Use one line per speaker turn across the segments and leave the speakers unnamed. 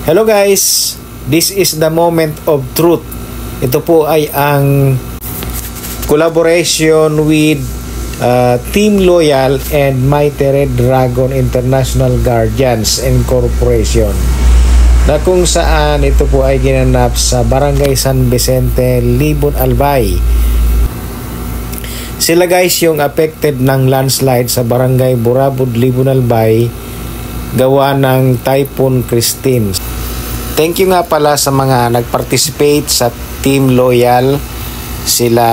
Hello guys, this is the moment of truth. Ito po ay ang collaboration with Team Loyal and Mighty Red Dragon International Guardians Incorporation, na kung saan ito po ay ginanap sa Barangay San Vicente, Libon Albay. Sila guys yung affected ng landslide sa Barangay Burabud, Libon Albay, gawa ng Typhoon Christine. Thank you nga pala sa mga nag-participate sa Team Loyal, sila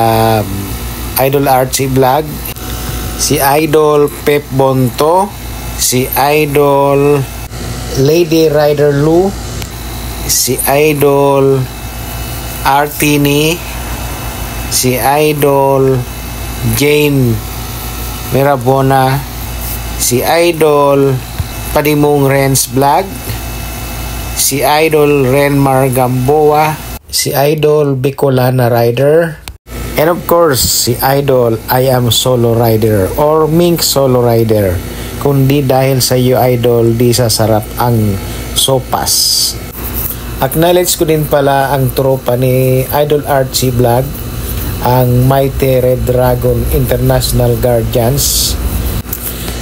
Idol Archie Vlog, si Idol Pep Bonto, si Idol Lady Rider Lou, si Idol Artini, si Idol Jane Mirabona, si Idol Padimong Renz Vlog, si Idol Renmar Gamboa, si Idol Bicolana Rider, and of course si Idol I Am Solo Rider or Mink Solo Rider. Kundi dahil sa iyo Idol, di sasarap ang sopas. Acknowledge ko din pala ang tropa ni Idol Archie Vlog, ang Mighty Red Dragon International Guardians.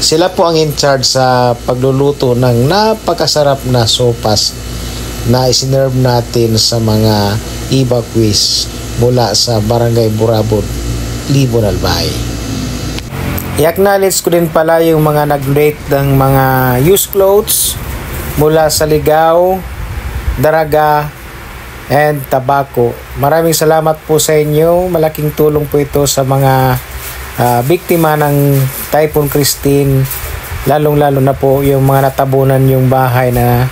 Sila po ang in charge sa pagluluto ng napakasarap na sopas na isinerve natin sa mga evacuees mula sa Barangay Burabud, Libon Albay. I-acknowledge ko din pala yung mga nag-donate ng mga used clothes mula sa Ligao, Daraga, and Tabaco. Maraming salamat po sa inyo. Malaking tulong po ito sa mga biktima ng Typhoon Christine, lalong-lalo na po yung mga natabunan yung bahay na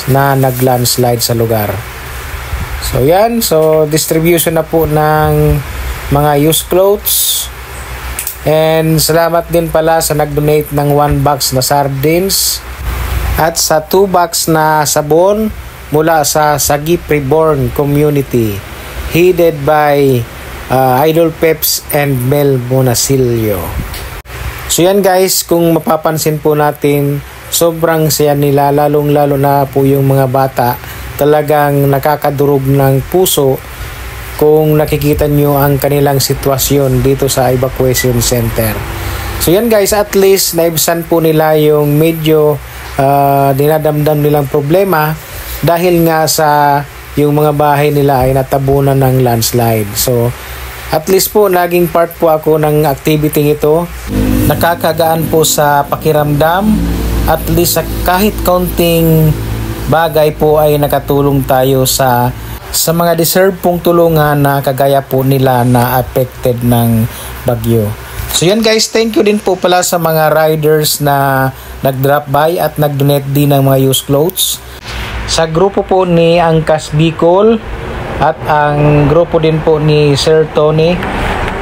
nag-landslide sa lugar. So yan, so distribution na po ng mga used clothes. And salamat din pala sa nag-donate ng 1 box na sardines at sa 2 box na sabon mula sa Sagip Reborn Community, headed by Idol Peps and Mel Monasilio. So yan guys, kung mapapansin po natin, sobrang saya nila, lalong-lalo na po yung mga bata. Talagang nakakadurog ng puso kung nakikita nyo ang kanilang sitwasyon dito sa evacuation center. So yan guys, at least naibsan po nila yung medyo dinadamdam nilang problema dahil nga sa yung mga bahay nila ay natabunan ng landslide. So at least po naging part po ako ng activity ito. Nakakagaan po sa pakiramdam. At least kahit kaunting bagay po ay nakatulong tayo sa mga deserve pong tulungan na kagaya po nila na affected ng bagyo. So yan guys, thank you din po pala sa mga riders na nag-drop by at nag-donate din ng mga used clothes. Sa grupo po ni Angkas Bicol at ang grupo din po ni Sir Tony,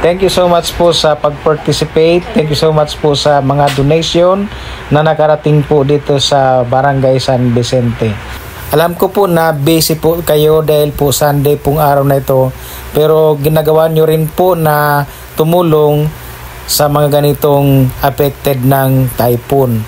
thank you so much po sa pag-participate. Thank you so much po sa mga donation na nakarating po dito sa Barangay San Vicente. Alam ko po na busy po kayo dahil po Sunday pong araw na ito, pero ginagawa nyo rin po na tumulong sa mga ganitong affected ng typhoon.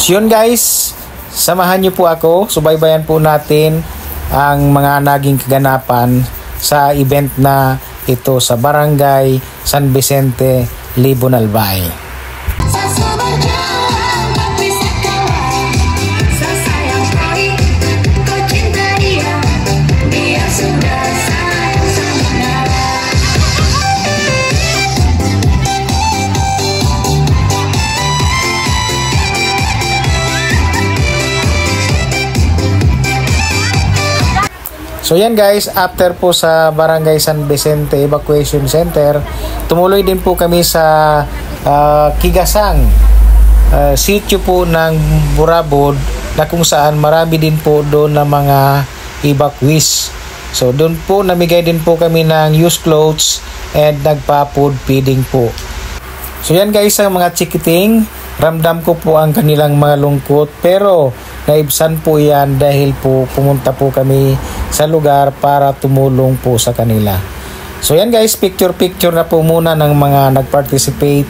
So yun guys, samahan nyo po ako, subaybayan po natin ang mga naging kaganapan sa event na ito sa Barangay San Vicente, Libon Albay. So yan guys, after po sa Barangay San Vicente Evacuation Center, tumuloy din po kami sa Kigasang, sitio po ng Burabud, na kung saan marami din po doon na mga evacuees. So doon po namigay din po kami ng used clothes and nagpa-food feeding po. So yan guys, ang mga chikiting, ramdam ko po ang kanilang mga lungkot, pero naibsan po yan dahil po pumunta po kami sa lugar para tumulong po sa kanila. So yan guys, picture na po muna ng mga nag-participate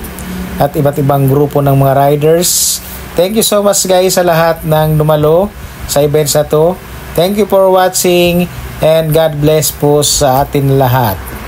at iba't ibang grupo ng mga riders. Thank you so much guys sa lahat ng dumalo sa events na to. Thank you for watching and God bless po sa atin lahat.